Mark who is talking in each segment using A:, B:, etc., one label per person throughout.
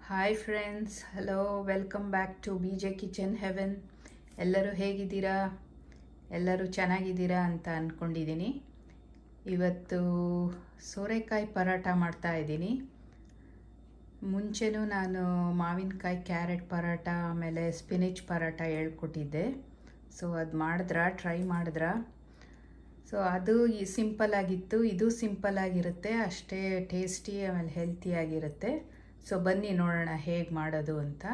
A: Hi friends, hello, welcome back to B J kitchen heaven. ಎಲ್ಲರೂ ಹೇಗಿದ್ದೀರಾ? ಎಲ್ಲರೂ ಚೆನ್ನಾಗಿದ್ದೀರಾ ಅಂತ ಅಂದ್ಕೊಂಡಿದ್ದೀನಿ. ಇವತ್ತು ಸೋರೆಕಾಯಿ ಪರೋಟ ಮಾಡ್ತಾ ಇದ್ದೀನಿ. ಮುಂಚೆನೂ ನಾನು ಮಾವಿನಕಾಯಿ ಕ್ಯಾರೆಟ್ ಪರೋಟ ಆಮೇಲೆ ಸ್ಪಿನಿಚ್ ಪರೋಟ ಹೇಳ್ಕೊಟ್ಟಿದ್ದೆ. ಸೊ ಅದು ಟ್ರೈ ಮಾಡಿದ್ರಾ? ಸೊ ಅದು ಸಿಂಪಲ್ ಆಗಿತ್ತು. ಇದು ಸಿಂಪಲ್ ಆಗಿರುತ್ತೆ, ಅಷ್ಟೇ ಟೇಸ್ಟಿ ಆಮೇಲೆ ಹೆಲ್ತಿಯಾಗಿರುತ್ತೆ. ಸೊ ಬನ್ನಿ ನೋಡೋಣ ಹೇಗೆ ಮಾಡೋದು ಅಂತ.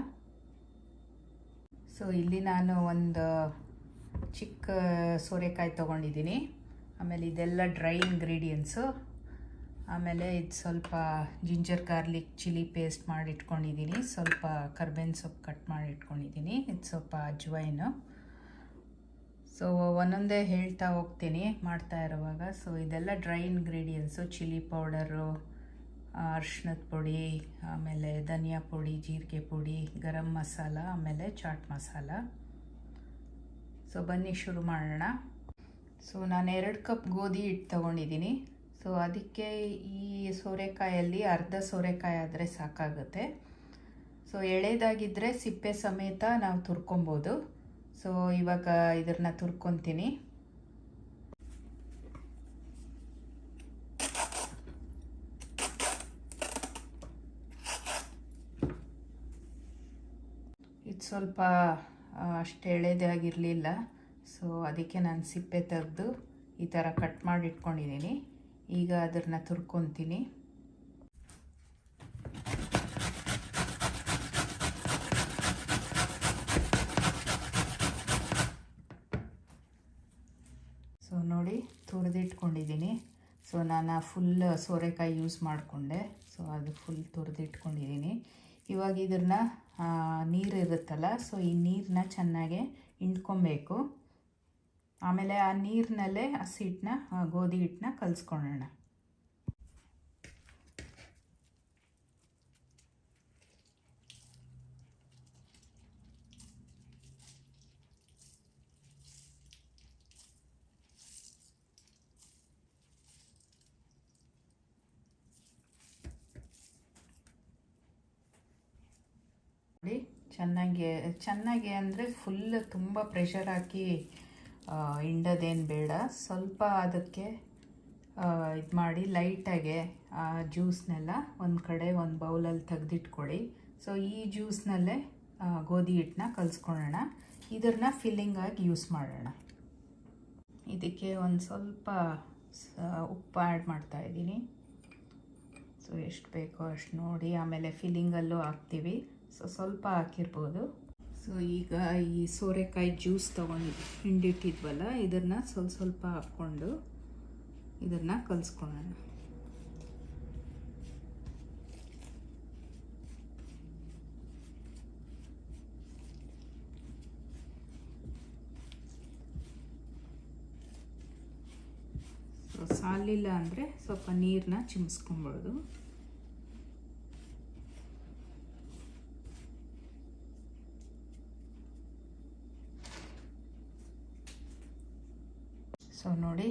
A: ಸೊ ಇಲ್ಲಿ ನಾನು ಒಂದು ಚಿಕ್ಕ ಸೋರೆಕಾಯಿ ತೊಗೊಂಡಿದ್ದೀನಿ. ಆಮೇಲೆ ಇದೆಲ್ಲ ಡ್ರೈ ಇಂಗ್ರೀಡಿಯೆಂಟ್ಸು. ಆಮೇಲೆ ಇದು ಸ್ವಲ್ಪ ಜಿಂಜರ್ ಗಾರ್ಲಿಕ್ ಚಿಲ್ಲಿ ಪೇಸ್ಟ್ ಮಾಡಿ ಇಟ್ಕೊಂಡಿದ್ದೀನಿ. ಸ್ವಲ್ಪ ಕರ್ಬೇವಿನ ಸೊಪ್ಪು ಕಟ್ ಮಾಡಿ ಇಟ್ಕೊಂಡಿದ್ದೀನಿ. ಇದು ಸ್ವಲ್ಪ ಅಜ್ವೈನು. ಸೊ ಒಂದೊಂದೇ ಹೇಳ್ತಾ ಹೋಗ್ತೀನಿ ಮಾಡ್ತಾ ಇರುವಾಗ. ಸೊ ಇದೆಲ್ಲ ಡ್ರೈ ಇಂಗ್ರೀಡಿಯೆಂಟ್ಸು: ಚಿಲ್ಲಿ ಪೌಡರು, ಅರ್ಶಿಣದ ಪುಡಿ, ಆಮೇಲೆ ಧನಿಯಾ ಪುಡಿ, ಜೀರಿಗೆ ಪುಡಿ, ಗರಂ ಮಸಾಲ, ಆಮೇಲೆ ಚಾಟ್ ಮಸಾಲ. ಸೊ ಬನ್ನಿ ಶುರು ಮಾಡೋಣ. ಸೊ ನಾನು 2 ಕಪ್ ಗೋಧಿ ಹಿಟ್ಟು ತೊಗೊಂಡಿದ್ದೀನಿ. ಸೊ ಅದಕ್ಕೆ ಈ ಸೋರೆಕಾಯಲ್ಲಿ ಅರ್ಧ ಸೋರೆಕಾಯಿ ಆದರೆ ಸಾಕಾಗುತ್ತೆ. ಸೊ ಎಳೆದಾಗಿದ್ದರೆ ಸಿಪ್ಪೆ ಸಮೇತ ನಾವು ತುರ್ಕೊಬೋದು. ಸೊ ಇವಾಗ ಇದನ್ನು ತುರ್ಕೊತೀನಿ. ಇದು ಸ್ವಲ್ಪ ಅಷ್ಟು ಎಳೆದಾಗಿರಲಿಲ್ಲ. ಸೊ ಅದಕ್ಕೆ ನಾನು ಸಿಪ್ಪೆ ತೆಗೆದು ಈ ಥರ ಕಟ್ ಮಾಡಿ ಇಟ್ಕೊಂಡಿದ್ದೀನಿ. ಈಗ ಅದನ್ನು ತುರ್ಕೊತೀನಿ. ಸೊ ನೋಡಿ, ತುರಿದಿಟ್ಕೊಂಡಿದ್ದೀನಿ. ಸೊ ನಾನು ಫುಲ್ ಸೋರೆಕಾಯಿ ಯೂಸ್ ಮಾಡಿಕೊಂಡೆ. ಸೊ ಅದು ಫುಲ್ ತುರಿದಿಟ್ಕೊಂಡಿದ್ದೀನಿ. ಇವಾಗ ಇದನ್ನು ನೀರು ಇರುತ್ತಲ್ಲ, ಸೊ ಈ ನೀರನ್ನ ಚೆನ್ನಾಗಿ ಹಿಂಡ್ಕೊಬೇಕು. ಆಮೇಲೆ ಆ ನೀರಿನಲ್ಲೇ ಗೋಧಿ ಹಿಟ್ಟನ್ನ ಕಲಿಸ್ಕೊಳ್ಳೋಣ. ನೋಡಿ, ಚೆನ್ನಾಗಿ ಅಂದರೆ ಫುಲ್ ತುಂಬ ಪ್ರೆಷರ್ ಹಾಕಿ ಹಿಂಡೋದೇನು ಬೇಡ. ಸ್ವಲ್ಪ ಅದಕ್ಕೆ ಇದು ಮಾಡಿ ಲೈಟಾಗೆ ಆ ಜ್ಯೂಸ್ನೆಲ್ಲ ಒಂದು ಕಡೆ ಒಂದು ಬೌಲಲ್ಲಿ ತೆಗೆದಿಟ್ಕೊಳ್ಳಿ. ಸೊ ಈ ಜ್ಯೂಸ್ನಲ್ಲೇ ಗೋಧಿ ಹಿಟ್ಟನ್ನ ಕಲಿಸ್ಕೊಳ್ಳೋಣ. ಇದನ್ನು ಫಿಲ್ಲಿಂಗಾಗಿ ಯೂಸ್ ಮಾಡೋಣ. ಇದಕ್ಕೆ ಒಂದು ಸ್ವಲ್ಪ ಉಪ್ಪು ಆ್ಯಡ್ ಮಾಡ್ತಾಯಿದ್ದೀನಿ. ಸೊ ಎಷ್ಟು ಬೇಕೋ ಅಷ್ಟು ನೋಡಿ. ಆಮೇಲೆ ಫಿಲ್ಲಿಂಗಲ್ಲೂ ಹಾಕ್ತೀವಿ. ಸೊ ಸ್ವಲ್ಪ ಹಾಕಿರ್ಬೋದು. ಸೊ ಈಗ ಈ ಸೋರೆಕಾಯಿ ಜ್ಯೂಸ್ ಹಿಂಡಿಟ್ಟಿದ್ವಲ್ಲ, ಇದನ್ನು ಸ್ವಲ್ಪ ಹಾಕ್ಕೊಂಡು ಇದನ್ನು ಕಲಿಸ್ಕೊಳ್ಳೋಣ. ಸೊ ಸಾಲಿಲ್ಲ ಅಂದರೆ ಸ್ವಲ್ಪ ನೀರನ್ನ ಚಿಮ್ಸ್ಕೊಬೋದು. ಸೊ ನೋಡಿ,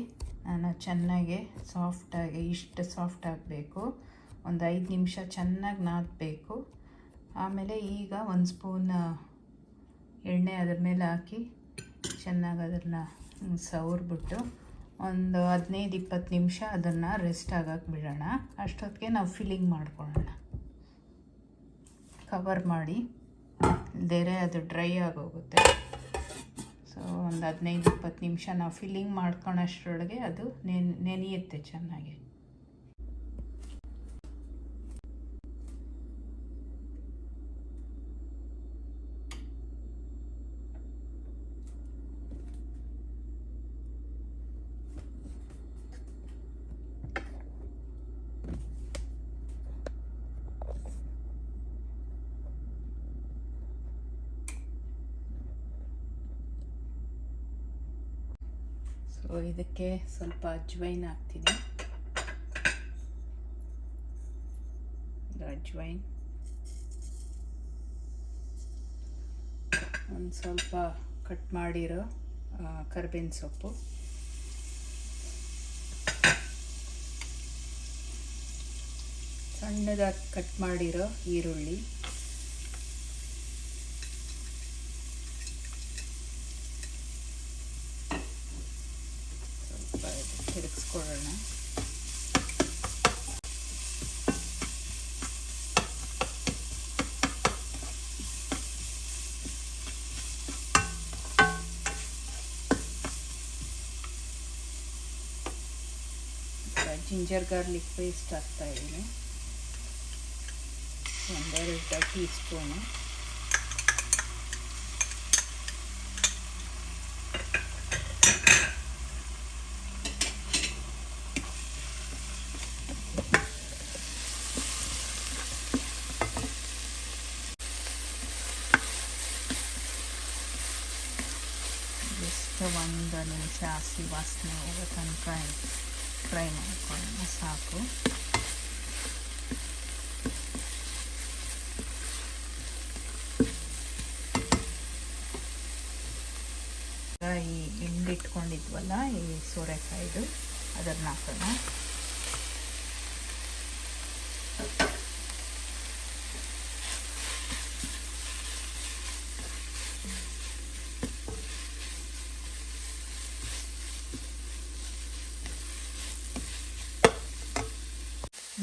A: ನಾನು ಚೆನ್ನಾಗಿ ಇಷ್ಟು ಸಾಫ್ಟ್ ಆಗಬೇಕು. ಒಂದು 5 ನಿಮಿಷ ಚೆನ್ನಾಗಿ ನಾದಬೇಕು. ಆಮೇಲೆ ಈಗ 1 ಸ್ಪೂನ್ ಎಣ್ಣೆ ಅದ್ರ ಮೇಲೆ ಹಾಕಿ ಚೆನ್ನಾಗಿ ಅದನ್ನು ಸವರ್ಬಿಟ್ಟು ಒಂದು 15-20 ನಿಮಿಷ ಅದನ್ನು ರೆಸ್ಟ್ ಆಗಕ್ಕೆ ಬಿಡೋಣ. ಅಷ್ಟೊತ್ತಿಗೆ ನಾವು ಫಿಲ್ಲಿಂಗ್ ಮಾಡ್ಕೊಳ್ಳೋಣ. ಕವರ್ ಮಾಡಿ, ಇಲ್ಲದೇ ಅದು ಡ್ರೈ ಆಗೋಗುತ್ತೆ. ಸೊ ಒಂದು 15-20 ನಿಮಿಷ ನಾವು ಫಿಲ್ಲಿಂಗ್ ಮಾಡ್ಕೊಳ್ಳೋಷ್ಟರೊಳಗೆ ಅದು ನೆನೆಯುತ್ತೆ ಚೆನ್ನಾಗಿ. ಸೊ ಇದಕ್ಕೆ ಸ್ವಲ್ಪ ಅಜ್ವೈನ್ ಹಾಕ್ತೀನಿ. ಅಜ್ವೈನ್, ಒಂದು ಸ್ವಲ್ಪ ಕಟ್ ಮಾಡಿರೋ ಕರ್ಬೇವಿನ ಸೊಪ್ಪು, ಸಣ್ಣದಾಗಿ ಕಟ್ ಮಾಡಿರೋ ಈರುಳ್ಳಿ, ಜಿಂಜರ್ ಗಾರ್ಲಿಕ್ ಪೇಸ್ಟ್ ಹಾಕ್ತಾಯಿದ್ದೀನಿ, 1-2 ಟೀ ಸ್ಪೂನು. ಜಸ್ಟ್ 1 ನಿಮಿಷ ಹಸಿ ವಾಸನೆ ಹೋಗೋ ತನಕ ಫ್ರೈ ಮಾಡ್ಕೊಳ್ಳೋಣ, ಸಾಕು. ಈ ಹಿಂಡಿಟ್ಕೊಂಡಿದ್ವಲ್ಲ ಈ ಸೋರೆಕಾಯಿದು, ಅದನ್ನು ಹಾಕೋಣ.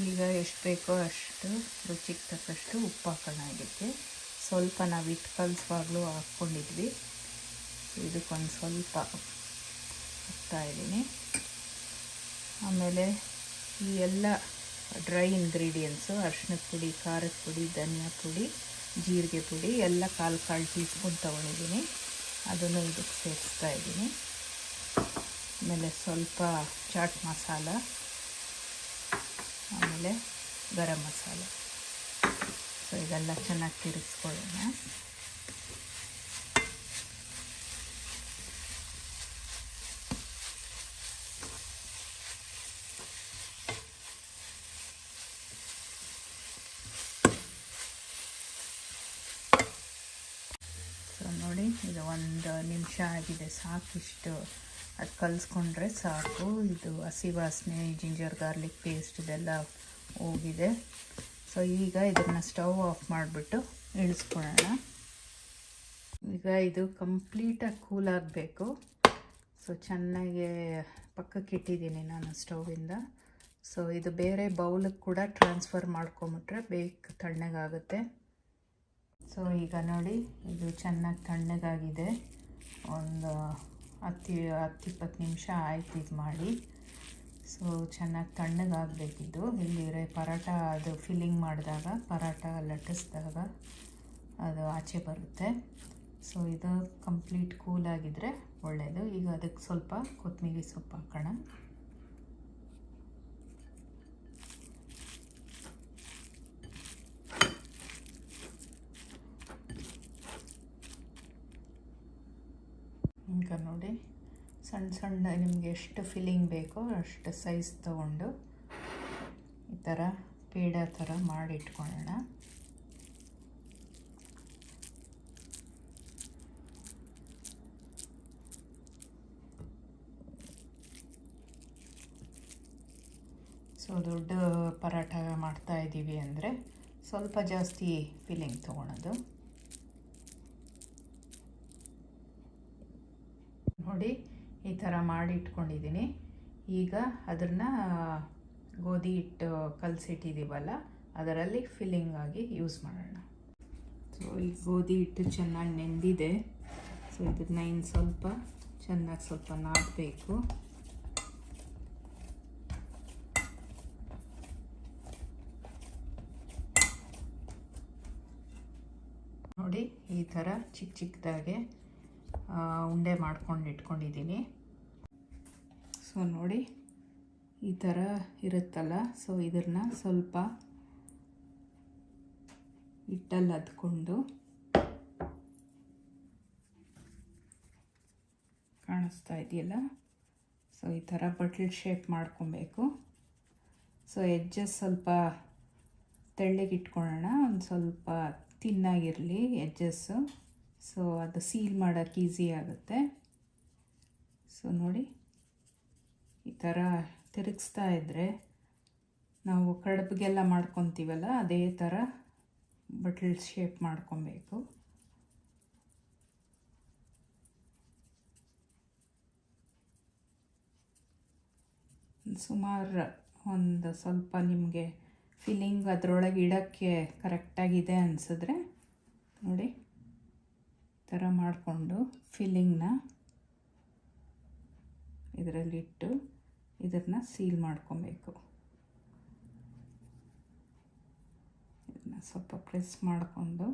A: ಈಗ ಎಷ್ಟು ಬೇಕೋ ಅಷ್ಟು ರುಚಿಗೆ ತಕ್ಕಷ್ಟು ಉಪ್ಪು ಹಾಕೋಣ. ಇದಕ್ಕೆ ಸ್ವಲ್ಪ ನಾವು ಹಿಟ್ಟು ಕಲಿಸುವಾಗಲೂ ಹಾಕ್ಕೊಂಡಿದ್ವಿ, ಇದಕ್ಕೊಂದು ಸ್ವಲ್ಪ ಹಾಕ್ತಾಯಿದ್ದೀನಿ. ಆಮೇಲೆ ಈ ಎಲ್ಲ ಡ್ರೈ ಇಂಗ್ರೀಡಿಯೆಂಟ್ಸು, ಅರಿಶಿನದ ಪುಡಿ, ಖಾರದ ಪುಡಿ, ಧನಿಯಾ ಪುಡಿ, ಜೀರಿಗೆ ಪುಡಿ ಎಲ್ಲ ಕಾಲು ಟೀ ಸ್ಪೂನ್ ತೊಗೊಂಡಿದ್ದೀನಿ, ಅದನ್ನು ಇದಕ್ಕೆ ಸೇರಿಸ್ತಾ ಇದ್ದೀನಿ. ಆಮೇಲೆ ಸ್ವಲ್ಪ ಚಾಟ್ ಮಸಾಲ, ಆಮೇಲೆ ಗರಂ ಮಸಾಲ. ಸೊ ಇದೆಲ್ಲ ಚೆನ್ನಾಗಿ ತಿರುಗಿಸ್ಕೊಳ್ಳೋಣ. ಸೊ ನೋಡಿ, ಇದು 1 ನಿಮಿಷ ಆಗಿದೆ, ಸಾಕಿಷ್ಟು. ಅದು ಕಲಿಸ್ಕೊಂಡ್ರೆ ಸಾಕು. ಇದು ಹಸಿ ವಾಸನೆ, ಜಿಂಜರ್ ಗಾರ್ಲಿಕ್ ಪೇಸ್ಟ್ ಇದೆಲ್ಲ ಹೋಗಿದೆ. ಸೊ ಈಗ ಇದನ್ನು ಸ್ಟವ್ ಆಫ್ ಮಾಡಿಬಿಟ್ಟು ಇಳಿಸ್ಕೊಳ್ಳೋಣ. ಈಗ ಇದು ಕಂಪ್ಲೀಟಾಗಿ ಕೂಲ್ ಆಗಬೇಕು. ಸೊ ಚೆನ್ನಾಗಿ ಪಕ್ಕಕ್ಕೆ ಇಟ್ಟಿದ್ದೀನಿ ನಾನು ಸ್ಟೌವಿಂದ. ಸೊ ಇದು ಬೇರೆ ಬೌಲಿಗೆ ಕೂಡ ಟ್ರಾನ್ಸ್ಫರ್ ಮಾಡ್ಕೊಂಬಿಟ್ರೆ ಬೇಗ ತಣ್ಣಗಾಗುತ್ತೆ. ಸೊ ಈಗ ನೋಡಿ, ಇದು ಚೆನ್ನಾಗಿ ತಣ್ಣಗಾಗಿದೆ. ಒಂದು 10-20 ನಿಮಿಷ ಆಯ್ತು ಇದು ಮಾಡಿ. ಸೊ ಚೆನ್ನಾಗಿ ತಣ್ಣಗಾಗಬೇಕಿದ್ದು. ಇಲ್ಲಿರೋ ಪರೋಟ ಅದು ಫಿಲ್ಲಿಂಗ್ ಮಾಡಿದಾಗ, ಪರೋಟ ಲಟ್ಟಿಸಿದಾಗ ಅದು ಆಚೆ ಬರುತ್ತೆ. ಸೊ ಇದು ಕಂಪ್ಲೀಟ್ ಕೂಲಾಗಿದ್ದರೆ ಒಳ್ಳೆಯದು. ಈಗ ಅದಕ್ಕೆ ಸ್ವಲ್ಪ ಕೊತ್ತಂಬರಿ ಸೊಪ್ಪು ಹಾಕೋಣ. ಈಗ ನೋಡಿ, ಸಣ್ಣ ಸಣ್ಣ ನಿಮಗೆ ಎಷ್ಟು ಫಿಲ್ಲಿಂಗ್ ಬೇಕೋ ಅಷ್ಟು ಸೈಜ್ ತೊಗೊಂಡು ಈ ಥರ ಪೇಡ ಥರ ಮಾಡಿ ಇಟ್ಕೊಳ್ಳೋಣ. ಸೊ ದೊಡ್ಡ ಪರಾಠ ಮಾಡ್ತಾಯಿದ್ದೀವಿ ಅಂದರೆ ಸ್ವಲ್ಪ ಜಾಸ್ತಿ ಫಿಲ್ಲಿಂಗ್ ತೊಗೊಳೋದು. ನೋಡಿ, ಈ ಥರ ಮಾಡಿ ಇಟ್ಕೊಂಡಿದ್ದೀನಿ. ಈಗ ಅದನ್ನು ಗೋಧಿ ಹಿಟ್ಟು ಕಲಸಿಟ್ಟಿದ್ದೀವಲ್ಲ ಅದರಲ್ಲಿ ಫಿಲ್ಲಿಂಗ್ ಆಗಿ ಯೂಸ್ ಮಾಡೋಣ. ಸೊ ಈ ಗೋಧಿ ಹಿಟ್ಟು ಚೆನ್ನಾಗಿ ನೆಂದಿದೆ. ಸೊ ಇದನ್ನು ಇನ್ನು ಸ್ವಲ್ಪ ಚೆನ್ನಾಗಿ ಸ್ವಲ್ಪ ನಾದಬೇಕು. ನೋಡಿ, ಈ ಥರ ಚಿಕ್ಕ ಚಿಕ್ಕದಾಗೆ ಉಂಡೆ ಮಾಡ್ಕೊಂಡು ಇಟ್ಕೊಂಡಿದ್ದೀನಿ. ಸೊ ನೋಡಿ, ಈ ಥರ ಇರುತ್ತಲ್ಲ. ಸೊ ಇದನ್ನು ಸ್ವಲ್ಪ ಹಿಟ್ಟಲ್ಲಿ ಅದ್ಕೊಂಡು, ಕಾಣಿಸ್ತಾ ಇದೆಯಲ್ಲ. ಸೊ ಈ ಥರ ಬಟ್ಲ್ ಶೇಪ್ ಮಾಡ್ಕೊಬೇಕು. ಸೊ ಎಡ್ಜಸ್ ಸ್ವಲ್ಪ ತೆಳ್ಳಗೆ ಇಟ್ಕೊಳ್ಳೋಣ, ಒಂದು ಸ್ವಲ್ಪ ತಿನ್ನಾಗಿರಲಿ ಎಡ್ಜಸ್ಸು. ಸೊ ಅದು ಸೀಲ್ ಮಾಡೋಕ್ಕೆ ಈಸಿ ಆಗುತ್ತೆ. ಸೊ ನೋಡಿ, ಈ ಥರ ತಿರುಗಿಸ್ತಾ ಇದ್ದರೆ ನಾವು ಕಡುಬಿಗೆಲ್ಲ ಮಾಡ್ಕೊತೀವಲ್ಲ ಅದೇ ಥರ ಬಟ್ಲ್ ಶೇಪ್ ಮಾಡ್ಕೊಬೇಕು. ಸುಮಾರು ಒಂದು ಸ್ವಲ್ಪ ನಿಮಗೆ ಫಿಲ್ಲಿಂಗ್ ಅದರೊಳಗೆ ಇಡೋಕ್ಕೆ ಕರೆಕ್ಟಾಗಿದೆ ಅನಿಸಿದ್ರೆ ನೋಡಿ, ಈ ಥರ ಮಾಡಿಕೊಂಡು ಫಿಲ್ಲಿಂಗ್ನ ಇದರಲ್ಲಿಟ್ಟು ಇದನ್ನು ಸೀಲ್ ಮಾಡ್ಕೊಬೇಕು. ಇದನ್ನು ಸ್ವಲ್ಪ ಪ್ರೆಸ್ ಮಾಡಿಕೊಂಡು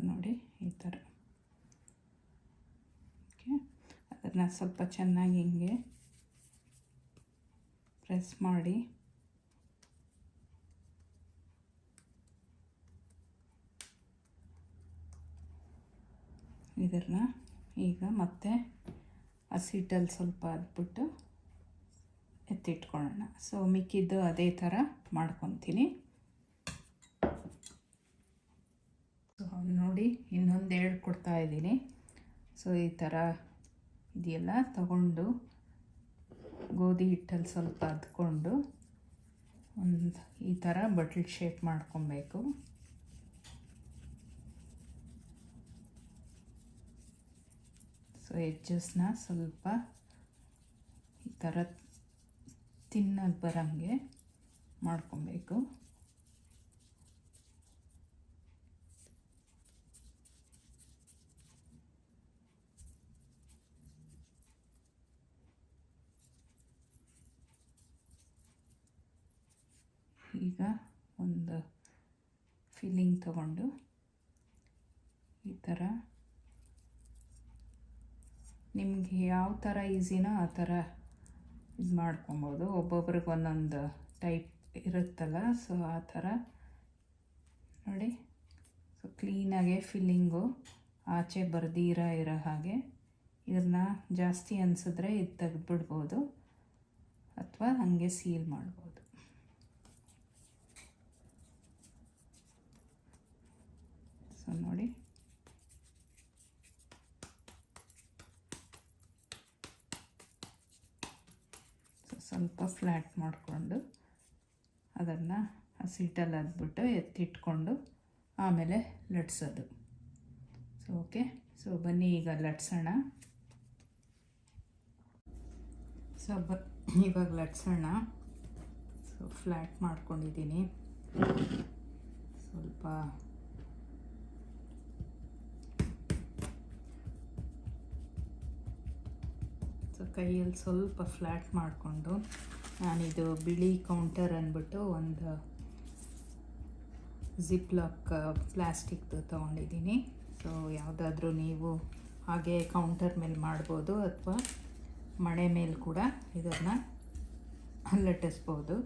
A: ನೋಡಿ ಈ ಥರ. ಓಕೆ, ಅದನ್ನು ಸ್ವಲ್ಪ ಚೆನ್ನಾಗಿ ಹಿಂಗೆ ಪ್ರೆಸ್ ಮಾಡಿ ಇದನ್ನು ಈಗ ಮತ್ತೆ ಹಸಿಟ್ಟಲ್ಲಿ ಸ್ವಲ್ಪ ಅದ್ಬಿಟ್ಟು ಎತ್ತಿಟ್ಕೊಳ್ಳೋಣ. ಸೊ ಮಿಕ್ಕಿದ್ದು ಅದೇ ಥರ ಮಾಡ್ಕೊತೀನಿ. ಸೊ ನೋಡಿ ಇನ್ನೊಂದು ಹೇಳ್ಕೊಡ್ತಾ ಇದ್ದೀನಿ. ಸೊ ಈ ಥರ ಇದೆಲ್ಲ ತಗೊಂಡು ಗೋಧಿ ಹಿಟ್ಟಲ್ಲಿ ಸ್ವಲ್ಪ ಅದ್ಕೊಂಡು ಒಂದು ಈ ಥರ ಬಟ್ಲ್ ಶೇಪ್ ಮಾಡ್ಕೊಬೇಕು. ಸೊ ಎಡ್ಜಸ್ನ ಸ್ವಲ್ಪ ಈ ಥರ ತಿನ್ನಾಗಿ ಬರೋಂಗೆ ಮಾಡ್ಕೊಬೇಕು. ಈಗ ಒಂದು ಫಿಲ್ಲಿಂಗ್ ತಗೊಂಡು ಈ ಥರ ನಿಮಗೆ ಯಾವ ಥರ ಈಸಿನೋ ಆ ಥರ ಇದು ಮಾಡ್ಕೊಬೋದು. ಒಬ್ಬೊಬ್ರಿಗೆ ಒಂದೊಂದು ಟೈಪ್ ಇರುತ್ತಲ್ಲ, ಸೊ ಆ ಥರ ನೋಡಿ. ಸೊ ಕ್ಲೀನಾಗೆ ಫಿಲ್ಲಿಂಗು ಆಚೆ ಬರ್ದಿರೋ ಹಾಗೆ ಇದನ್ನು ಜಾಸ್ತಿ ಅನಿಸಿದ್ರೆ ಇದು ತೆಗೆದ್ಬಿಡ್ಬೋದು ಅಥವಾ ಹಾಗೆ ಸೀಲ್ ಮಾಡ್ಬೋದು. ಸೊ ನೋಡಿ ಸ್ವಲ್ಪ ಫ್ಲ್ಯಾಟ್ ಮಾಡಿಕೊಂಡು ಅದನ್ನು ಹಸಿಟ್ಟಲ್ಲಿ ಅದ್ಬಿಟ್ಟು ಎತ್ತಿಟ್ಕೊಂಡು ಆಮೇಲೆ ಲಟ್ಸೋದು. ಸೊ ಓಕೆ, ಸೊ ಬನ್ನಿ ಈಗ ಲಟ್ಸೋಣ. ಸೊ ಇವಾಗ ಲಟ್ಸೋಣ. ಸೊ ಫ್ಲ್ಯಾಟ್ ಮಾಡ್ಕೊಂಡಿದ್ದೀನಿ. ಸ್ವಲ್ಪ ಸೊ ಕೈಯಲ್ಲಿ ಸ್ವಲ್ಪ ಫ್ಲ್ಯಾಟ್ ಮಾಡಿಕೊಂಡು ನಾನಿದು ಬಿಳಿ ಕೌಂಟರ್ ಅಂದ್ಬಿಟ್ಟು ಒಂದು ಜಿಪ್ ಲಾಕ್ ಪ್ಲಾಸ್ಟಿಕ್ದು ತೊಗೊಂಡಿದ್ದೀನಿ. ಸೊ ಯಾವುದಾದ್ರೂ ನೀವು ಹಾಗೆ ಕೌಂಟರ್ ಮೇಲೆ ಮಾಡ್ಬೋದು ಅಥವಾ ಮಣೆ ಮೇಲೆ ಕೂಡ ಇದನ್ನು ಲಟ್ಟಿಸ್ಬೋದು.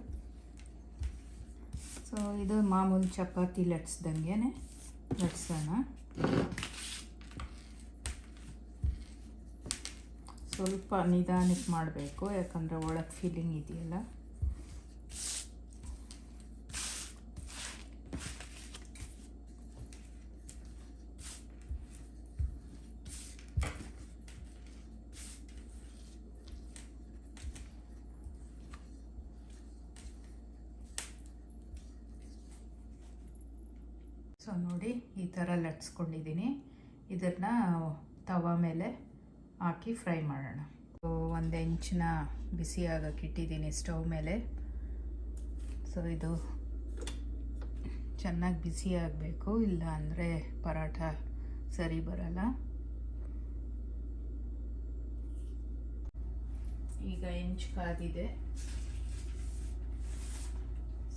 A: ಸೊ ಇದು ಮಾಮೂಲಿ ಚಪಾತಿ ಲಟ್ಸ್ದಂಗೆ ಲಟ್ಸೋಣ. ಸ್ವಲ್ಪ ನಿಧಾನಕ್ಕೆ ಮಾಡಬೇಕು, ಯಾಕಂದರೆ ಒಳಗೆ ಫೀಲಿಂಗ್ ಇದೆಯಲ್ಲ. ಸೊ ನೋಡಿ ಈ ಥರ ಲಟ್ಸ್ಕೊಂಡಿದ್ದೀನಿ. ಇದನ್ನು ತವಾ ಮೇಲೆ ಹಾಕಿ ಫ್ರೈ ಮಾಡೋಣ. 1 ಇಂಚಿನ ಬಿಸಿ ಆಗಕ್ಕೆ ಇಟ್ಟಿದ್ದೀನಿ ಸ್ಟವ್ ಮೇಲೆ. ಸೊ ಇದು ಚೆನ್ನಾಗಿ ಬಿಸಿ ಆಗಬೇಕು, ಇಲ್ಲ ಅಂದರೆ ಪರಾಠ ಸರಿ ಬರಲ್ಲ. ಈಗ ಇಂಚು ಕಾದಿದೆ.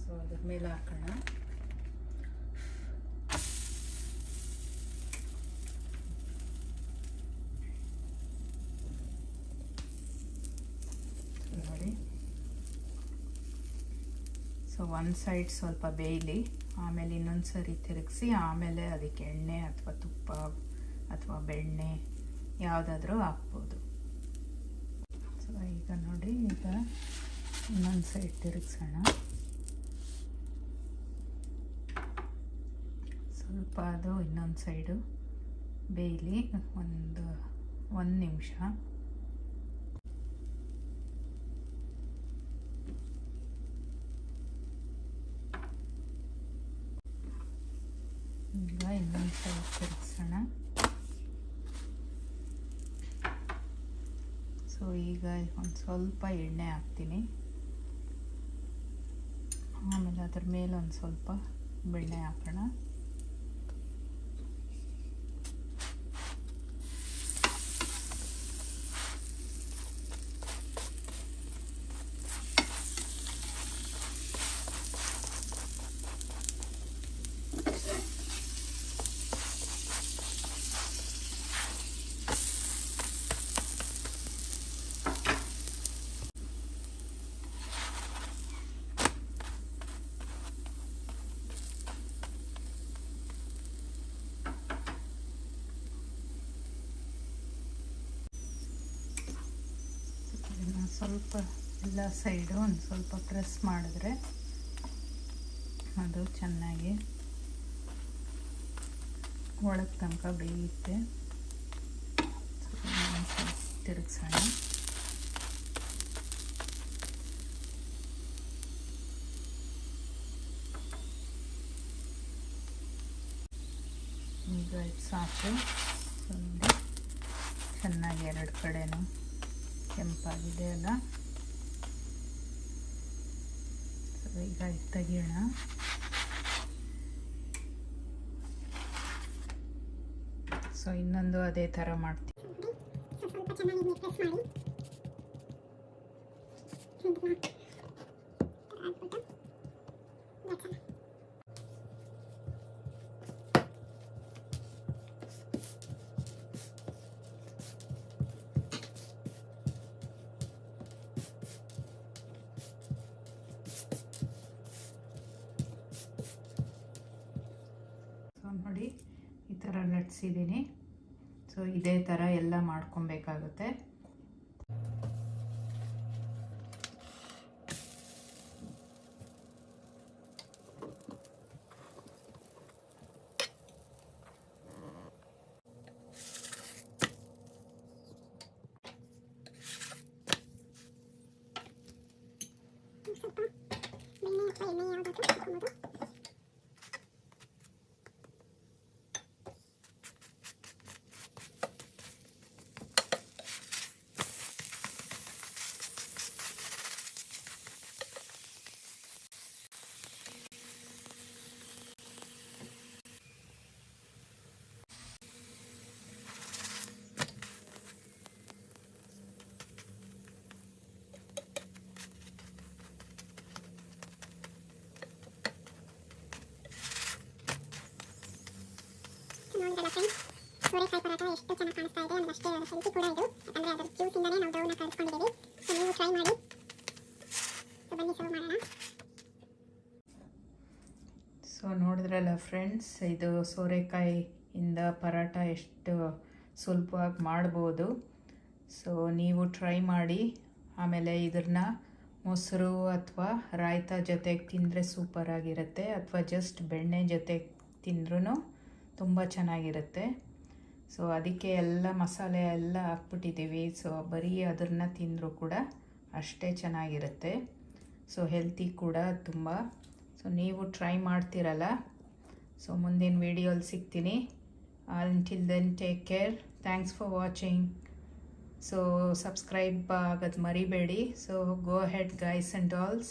A: ಸೊ ಅದ್ರ ಮೇಲೆ ಹಾಕೋಣ. ನೋಡಿ, ಸೊ ಒಂದು ಸೈಡ್ ಸ್ವಲ್ಪ ಬೇಯಲಿ, ಆಮೇಲೆ ಇನ್ನೊಂದು ಸರಿ ತಿರುಗಿಸಿ ಆಮೇಲೆ ಅದಕ್ಕೆ ಎಣ್ಣೆ ಅಥವಾ ತುಪ್ಪ ಅಥವಾ ಬೆಣ್ಣೆ ಯಾವುದಾದ್ರೂ ಹಾಕ್ಬೋದು. ಸೊ ಈಗ ನೋಡಿ, ಈಗ ಇನ್ನೊಂದು ಸೈಡ್ ತಿರುಗಿಸೋಣ. ಸ್ವಲ್ಪ ಅದು ಇನ್ನೊಂದು ಸೈಡು ಬೇಯಲಿ ಒಂದು ನಿಮಿಷ. ಈಗ ಇನ್ನೊಂದು ಸೈಡ್ ತಿರುಗಿಸೋಣ. ಸೊ ಈಗ ಒಂದು ಸ್ವಲ್ಪ ಎಣ್ಣೆ ಹಾಕ್ತೀನಿ. ಆಮೇಲೆ ಅದ್ರ ಮೇಲೆ ಒಂದು ಸ್ವಲ್ಪ ಬೆಣ್ಣೆ ಹಾಕೋಣ. ಸ್ವಲ್ಪ ಎಲ್ಲ ಸೈಡು ಒಂದು ಸ್ವಲ್ಪ ಪ್ರೆಸ್ ಮಾಡಿದ್ರೆ ಅದು ಚೆನ್ನಾಗಿ ಒಳಗೆ ತನಕ ಬೇಯುತ್ತೆ. ಸ್ವಲ್ಪ ತಿರುಗಿಸೋಣ. ಈಗ ಇದು ಸಾಕು. ಚೆನ್ನಾಗಿ ಎರಡು ಕಡೆನೂ ಕೆಂಪಾಗಿದೆ ಅಲ್ಲ. ಈಗ ಇದು ತೆಗಿಯೋಣ. ಸೊ ಇನ್ನೊಂದು ಅದೇ ಥರ ಮಾಡ್ತೀವಿ. ನೋಡಿ ಈ ಥರ ಲಟ್ಸಿದ್ದೀನಿ. ಸೊ ಇದೇ ಥರ ಎಲ್ಲ ಮಾಡ್ಕೊಬೇಕಾಗುತ್ತೆ.
B: ಸೋರೆಕಾಯಿ ಪರಾಟ ಎಷ್ಟು ಚೆನ್ನಾಗಿ ಕಾಣಿಸ್ತಾ ಇದೆ. ನಮ್ಗೆ ಅಷ್ಟೇ ಹೆಲ್ತಿ ಕೂಡ ಇದು. ಯಾಕಂದರೆ ಅದರ ಜ್ಯೂಸಿಂದನೇ ನಾವು ಡೌನ ಕಲಿಸ್ಕೊಂಡಿದ್ದೀವಿ. ಸೊ ನೀವು ಟ್ರೈ ಮಾಡಿ. ಸೊ ಬನ್ನಿ ಸರ್ವ್ ಮಾಡೋಣ.
A: ಸೊ ನೋಡಿದ್ರಲ್ಲ ಫ್ರೆಂಡ್ಸ್, ಇದು ಸೋರೆಕಾಯಿಯಿಂದ ಪರಾಟ ಎಷ್ಟು ಸುಲಭವಾಗಿ ಮಾಡ್ಬೋದು. ಸೊ ನೀವು ಟ್ರೈ ಮಾಡಿ. ಆಮೇಲೆ ಇದನ್ನ ಮೊಸರು ಅಥವಾ ರಾಯ್ತ ಜೊತೆಗೆ ತಿಂದರೆ ಸೂಪರಾಗಿರುತ್ತೆ, ಅಥವಾ ಜಸ್ಟ್ ಬೆಣ್ಣೆ ಜೊತೆಗೆ ತಿಂದ್ರೂ ತುಂಬ ಚೆನ್ನಾಗಿರುತ್ತೆ. ಸೊ ಅದಕ್ಕೆ ಎಲ್ಲ ಮಸಾಲೆ ಎಲ್ಲ ಹಾಕ್ಬಿಟ್ಟಿದ್ದೀವಿ. ಸೊ ಬರೀ ಅದನ್ನು ತಿಂದರೂ ಕೂಡ ಅಷ್ಟೇ ಚೆನ್ನಾಗಿರುತ್ತೆ. ಸೊ ಹೆಲ್ತಿ ಕೂಡ ತುಂಬ. ಸೊ ನೀವು ಟ್ರೈ ಮಾಡ್ತೀರಲ್ಲ. ಸೊ ಮುಂದಿನ ವೀಡಿಯೋಲಿ ಸಿಗ್ತೀನಿ. until then take care. Thanks for watching. So subscribe ಆಗೋದು ಮರಿಬೇಡಿ. So go ahead guys and dolls,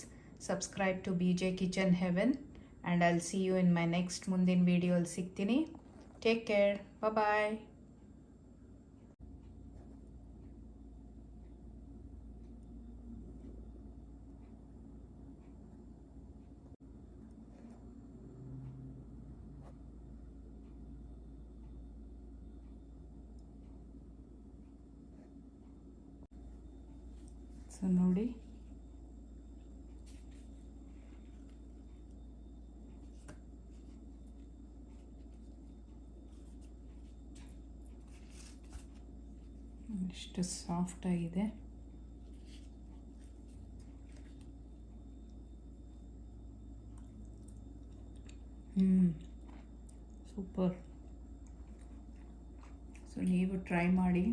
A: subscribe to BJ Kitchen Heaven and I'll see you in my next ಮುಂದಿನ ವೀಡಿಯೋಲಿ ಸಿಗ್ತೀನಿ. Take care. Bye-bye. ಸೊ ನೋಡಿ, ಎಷ್ಟು ಸಾಫ್ಟಾಗಿದೆ. Super. So ನೀವು try ಮಾಡಿ.